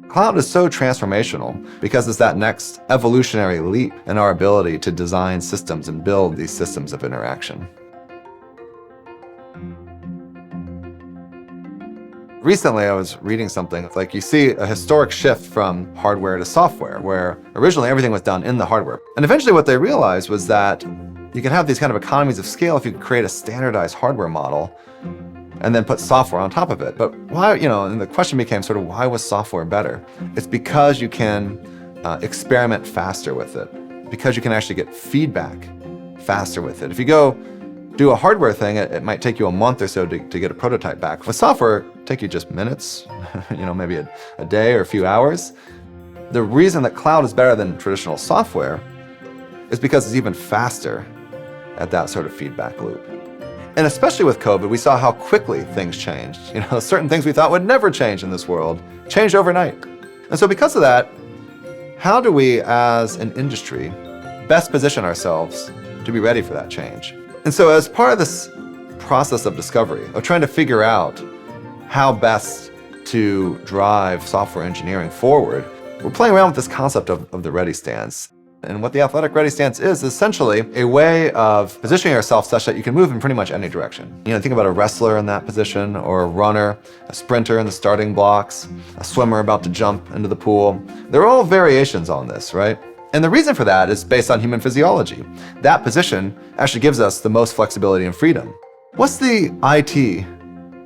Cloud is so transformational because it's that next evolutionary leap in our ability to design systems and build these systems of interaction. Recently, I was reading something like you see a historic shift from hardware to software, where originally everything was done in the hardware. And eventually what they realized was that you could have these kind of economies of scale if you could create a standardized hardware model and then put software on top of it. But why, and the question became sort of, why was software better? It's because you can experiment faster with it, because you can actually get feedback faster with it. If you go do a hardware thing, it might take you a month or so to get a prototype back. With software, it take you just minutes, maybe a day or a few hours. The reason that cloud is better than traditional software is because it's even faster at that sort of feedback loop. And especially with COVID, we saw how quickly things changed. Certain things we thought would never change in this world changed overnight. And so because of that, how do we as an industry best position ourselves to be ready for that change? And so as part of this process of discovery, of trying to figure out how best to drive software engineering forward, we're playing around with this concept of the ready stance. And what the athletic ready stance is essentially a way of positioning yourself such that you can move in pretty much any direction. Think about a wrestler in that position, or a runner, a sprinter in the starting blocks, a swimmer about to jump into the pool. They're all variations on this, right? And the reason for that is based on human physiology. That position actually gives us the most flexibility and freedom. What's the IT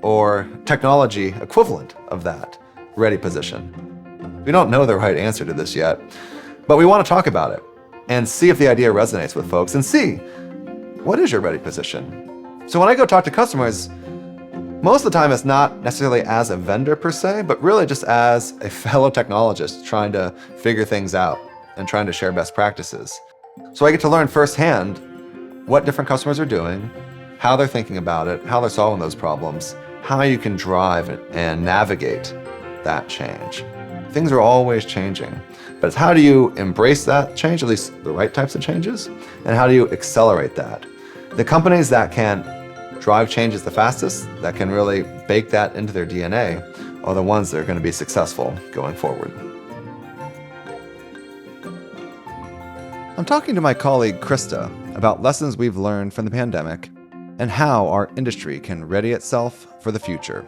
or technology equivalent of that ready position? We don't know the right answer to this yet, but we want to talk about it and see if the idea resonates with folks and see, what is your ready position? So when I go talk to customers, most of the time it's not necessarily as a vendor per se, but really just as a fellow technologist trying to figure things out and trying to share best practices. So I get to learn firsthand what different customers are doing, how they're thinking about it, how they're solving those problems, how you can drive and navigate that change. Things are always changing, but it's how do you embrace that change, at least the right types of changes, and how do you accelerate that? The companies that can drive changes the fastest, that can really bake that into their DNA, are the ones that are going to be successful going forward. I'm talking to my colleague Krista about lessons we've learned from the pandemic and how our industry can ready itself for the future.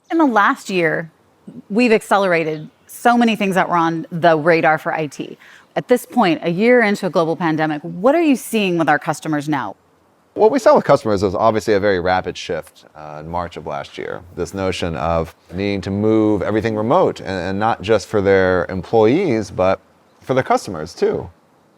In the last year, we've accelerated so many things that were on the radar for IT. At this point, a year into a global pandemic, what are you seeing with our customers now? What we saw with customers was obviously a very rapid shift in March of last year. This notion of needing to move everything remote, and not just for their employees, but for their customers too.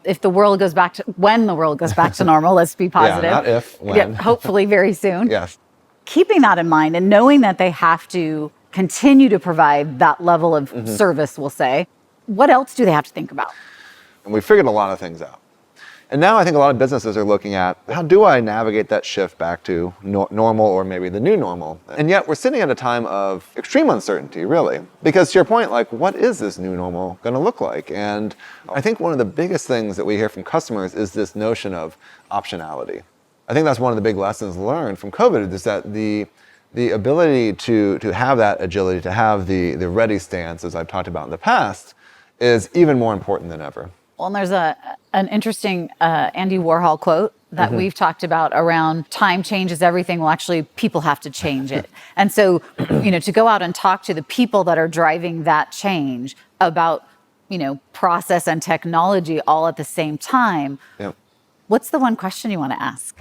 If the world goes back to, when the world goes back to normal, let's be positive. Yeah, not if, when. Yeah, hopefully very soon. Yes. Keeping that in mind and knowing that they have to continue to provide that level of service, we'll say, what else do they have to think about? And we figured a lot of things out. And now I think a lot of businesses are looking at, how do I navigate that shift back to normal, or maybe the new normal? And yet we're sitting at a time of extreme uncertainty, really. Because to your point, what is this new normal going to look like? And I think one of the biggest things that we hear from customers is this notion of optionality. I think that's one of the big lessons learned from COVID, is that the ability to have that agility, to have the ready stance, as I've talked about in the past, is even more important than ever. Well, and there's an interesting Andy Warhol quote that we've talked about around time changes everything. Well, actually, people have to change it. And so, to go out and talk to the people that are driving that change about, process and technology all at the same time. Yep. What's the one question you want to ask?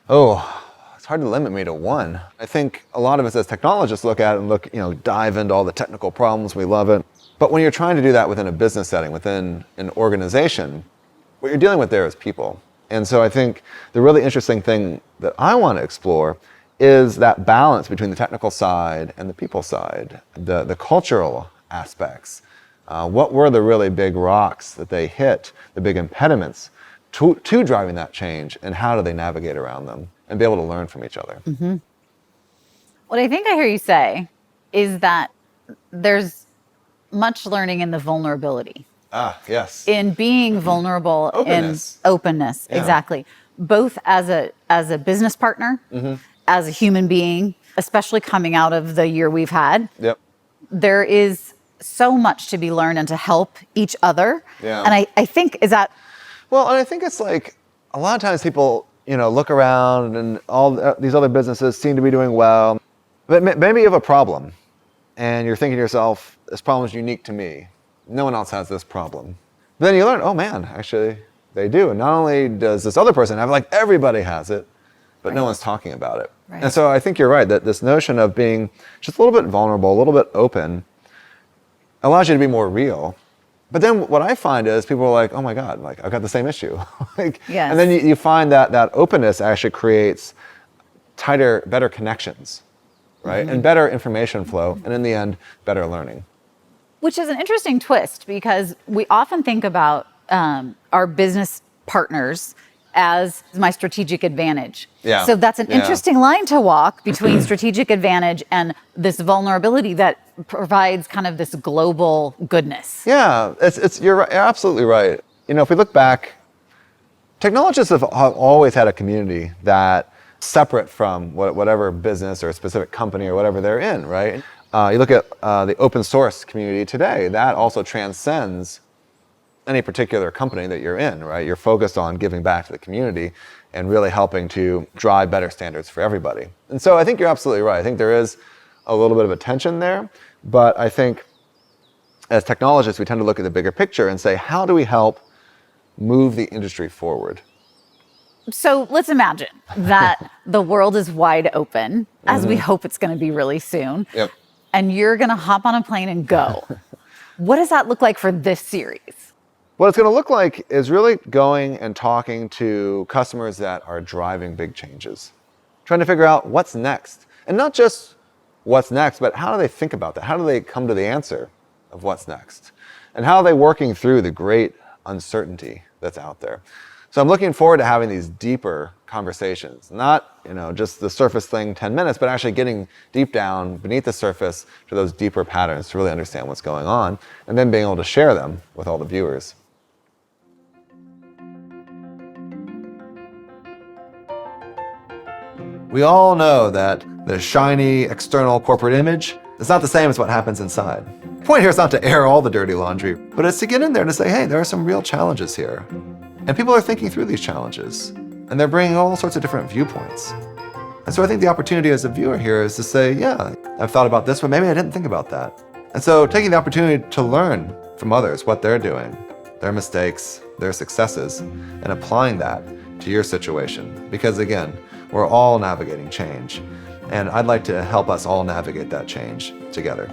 It's hard to limit me to one. I think a lot of us as technologists look at it and dive into all the technical problems. We love it. But when you're trying to do that within a business setting, within an organization, what you're dealing with there is people. And so I think the really interesting thing that I want to explore is that balance between the technical side and the people side, the cultural aspects. What were the really big rocks that they hit, the big impediments to driving that change, and how do they navigate around them and be able to learn from each other? Mm-hmm. What I think I hear you say is that there's much learning in the vulnerability. Yes. In being vulnerable. Openness. In openness, Yeah. exactly. Both as a business partner as a human being, especially coming out of the year we've had, Yep. there is so much to be learned and to help each other. Yeah. And I think is that Well, and I think it's like a lot of times people, look around and all these other businesses seem to be doing well, but maybe you have a problem and you're thinking to yourself, this problem is unique to me. No one else has this problem. But then you learn, oh man, actually they do. And not only does this other person have it, like everybody has it, but no one's talking about it. Right. And so I think you're right that this notion of being just a little bit vulnerable, a little bit open, allows you to be more real. But then what I find is people are like, oh my God, like I've got the same issue. Yes. And then you find that openness actually creates tighter, better connections, right? And better information flow, and in the end, better learning. which is an interesting twist because we often think about our business partners as my strategic advantage. Yeah. So that's an Yeah. interesting line to walk between strategic advantage and this vulnerability that provides kind of this global goodness. Yeah, you're absolutely right. If we look back, technologists have always had a community that separate from whatever business or specific company or whatever they're in, right? You look at the open source community today, that also transcends any particular company that you're in, right? You're focused on giving back to the community and really helping to drive better standards for everybody. And so I think you're absolutely right. I think there is a little bit of a tension there, but I think as technologists, we tend to look at the bigger picture and say, how do we help move the industry forward? So let's imagine that the world is wide open, as we hope it's going to be really soon. Yep. And you're going to hop on a plane and go. What does that look like for this series? What it's going to look like is really going and talking to customers that are driving big changes, trying to figure out what's next. And not just what's next, but how do they think about that? How do they come to the answer of what's next? And how are they working through the great uncertainty that's out there? So I'm looking forward to having these deeper conversations, not just the surface thing 10 minutes, but actually getting deep down beneath the surface to those deeper patterns to really understand what's going on, and then being able to share them with all the viewers. We all know that the shiny external corporate image is not the same as what happens inside. The point here is not to air all the dirty laundry, but it's to get in there and to say, hey, there are some real challenges here. And people are thinking through these challenges, and they're bringing all sorts of different viewpoints. And so I think the opportunity as a viewer here is to say, yeah, I've thought about this, but maybe I didn't think about that. And so taking the opportunity to learn from others what they're doing, their mistakes, their successes, and applying that to your situation. Because again, we're all navigating change, and I'd like to help us all navigate that change together.